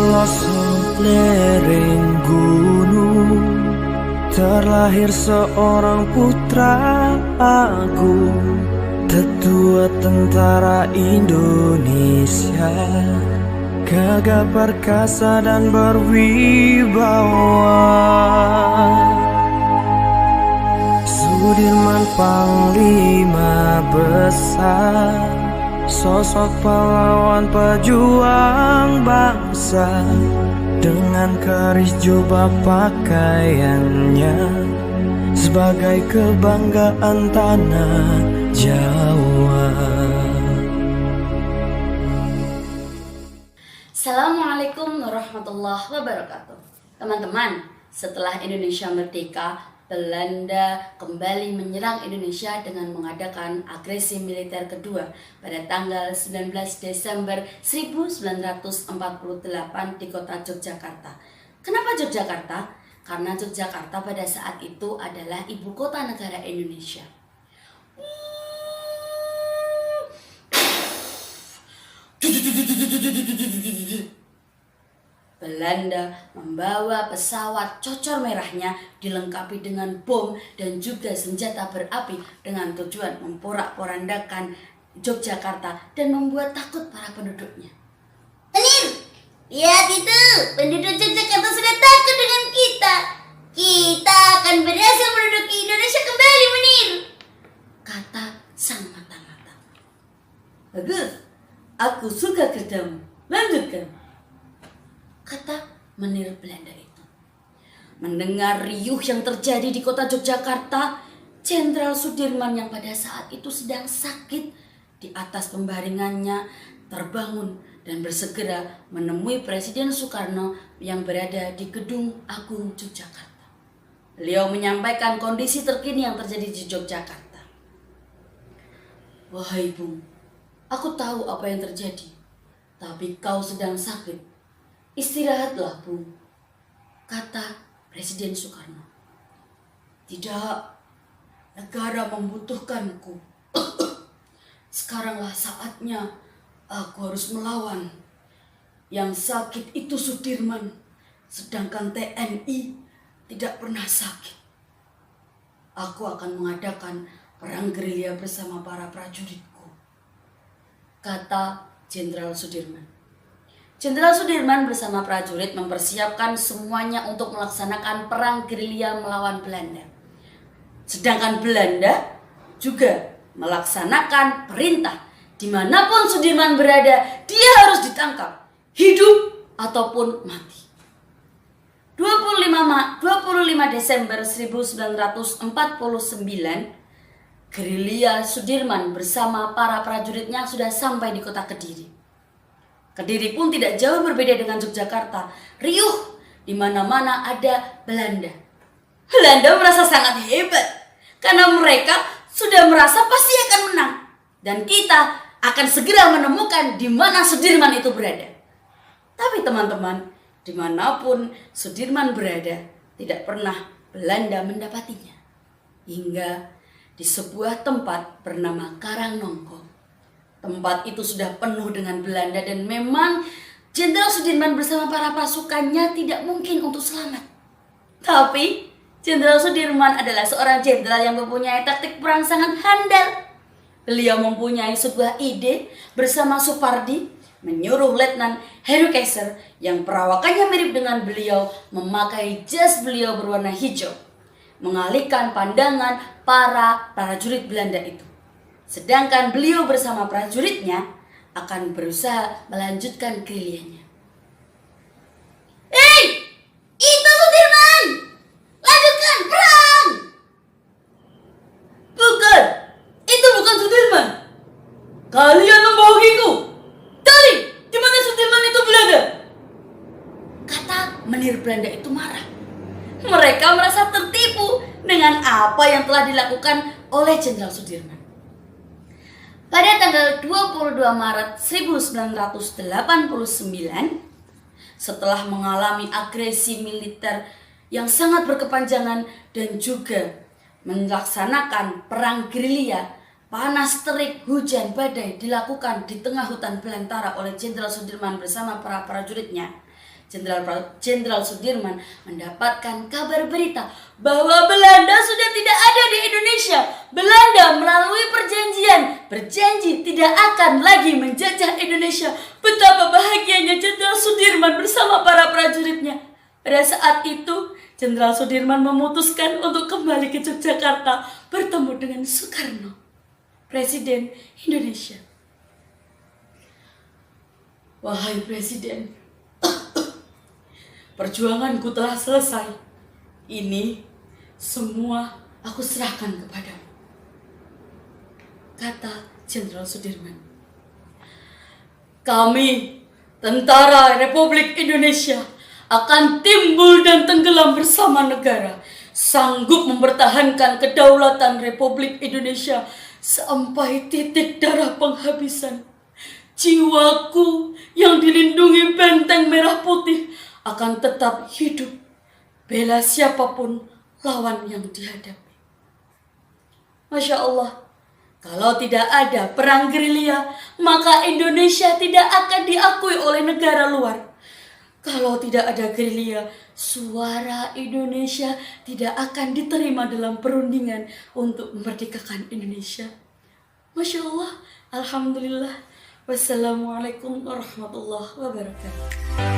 Pelosok lereng gunung terlahir seorang putra agung, tetua tentara Indonesia, gagah perkasa dan berwibawa. Sudirman Panglima besar, sosok pahlawan pejuang bangsa. Dengan keris jubah pakaiannya sebagai kebanggaan tanah Jawa. Assalamualaikum warahmatullahi wabarakatuh. Teman-teman, setelah Indonesia merdeka, Belanda kembali menyerang Indonesia dengan mengadakan agresi militer kedua pada tanggal 19 Desember 1948 di kota Yogyakarta. Kenapa Yogyakarta? Karena Yogyakarta pada saat itu adalah ibu kota negara Indonesia. Belanda membawa pesawat cocor merahnya dilengkapi dengan bom dan juga senjata berapi dengan tujuan memporak-porandakan Yogyakarta dan membuat takut para penduduknya. Menir, lihat itu, penduduk Yogyakarta sudah takut dengan kita. Kita akan berhasil menduduki Indonesia kembali, Menir, kata sang mata-mata. Bagus, aku suka kerjamu. Lanjutkan, kata menir Belanda itu. Mendengar riuh yang terjadi di kota Yogyakarta, Jenderal Sudirman yang pada saat itu sedang sakit di atas pembaringannya terbangun dan bersegera menemui Presiden Soekarno yang berada di Gedung Agung Yogyakarta. Beliau menyampaikan kondisi terkini yang terjadi di Yogyakarta. Wahai Bung, aku tahu apa yang terjadi, tapi kau sedang sakit. Istirahatlah, Bung, kata Presiden Soekarno. Tidak, negara membutuhkanku. Sekaranglah saatnya aku harus melawan. Yang sakit itu Sudirman, sedangkan TNI tidak pernah sakit. Aku akan mengadakan perang gerilya bersama para prajuritku, kata Jenderal Sudirman. Jenderal Sudirman bersama prajurit mempersiapkan semuanya untuk melaksanakan perang gerilya melawan Belanda. Sedangkan Belanda juga melaksanakan perintah dimanapun Sudirman berada, dia harus ditangkap, hidup ataupun mati. 25 Desember 1949, gerilya Sudirman bersama para prajuritnya sudah sampai di kota Kediri. Kediri pun tidak jauh berbeda dengan Yogyakarta. Riuh, di mana-mana ada Belanda. Belanda merasa sangat hebat karena mereka sudah merasa pasti akan menang, dan kita akan segera menemukan di mana Sudirman itu berada. Tapi teman-teman, dimanapun Sudirman berada, tidak pernah Belanda mendapatinya. Hingga di sebuah tempat bernama Karangnongko. Tempat itu sudah penuh dengan Belanda dan memang Jenderal Sudirman bersama para pasukannya tidak mungkin untuk selamat. Tapi Jenderal Sudirman adalah seorang jenderal yang mempunyai taktik perang sangat handal. Beliau mempunyai sebuah ide bersama Supardi, menyuruh Letnan Heru Kaiser yang perawakannya mirip dengan beliau memakai jas beliau berwarna hijau, mengalihkan pandangan para prajurit Belanda itu. Sedangkan beliau bersama prajuritnya akan berusaha melanjutkan gerilyanya. Hei, itu Sudirman! Lanjutkan perang! Bukan, itu bukan Sudirman. Kalian membohongiku. Cari di mana Sudirman itu berada, kata menir Belanda itu marah. Mereka merasa tertipu dengan apa yang telah dilakukan oleh Jenderal Sudirman. Pada tanggal 22 Maret 1989, setelah mengalami agresi militer yang sangat berkepanjangan dan juga melaksanakan perang gerilya panas terik, hujan, badai dilakukan di tengah hutan belantara oleh Jenderal Sudirman bersama para prajuritnya. Jenderal Sudirman mendapatkan kabar berita bahwa Belanda sudah tidak ada di Indonesia. Belanda melalui perjanjian berjanji tidak akan lagi menjajah Indonesia. Betapa bahagianya Jenderal Sudirman bersama para prajuritnya. Pada saat itu, Jenderal Sudirman memutuskan untuk kembali ke Yogyakarta bertemu dengan Soekarno, Presiden Indonesia. Wahai Presiden, perjuanganku telah selesai. Ini semua aku serahkan kepadamu, kata Jenderal Sudirman. Kami, Tentara Republik Indonesia, akan timbul dan tenggelam bersama negara, sanggup mempertahankan kedaulatan Republik Indonesia sampai titik darah penghabisan. Jiwaku yang dilindungi benteng merah putih akan tetap hidup, bela siapapun lawan yang dihadapi. Masya Allah, kalau tidak ada perang gerilya, maka Indonesia tidak akan diakui oleh negara luar. Kalau tidak ada gerilya, suara Indonesia tidak akan diterima dalam perundingan untuk memerdekakan Indonesia. Masya Allah, Alhamdulillah. Wassalamualaikum warahmatullahi wabarakatuh.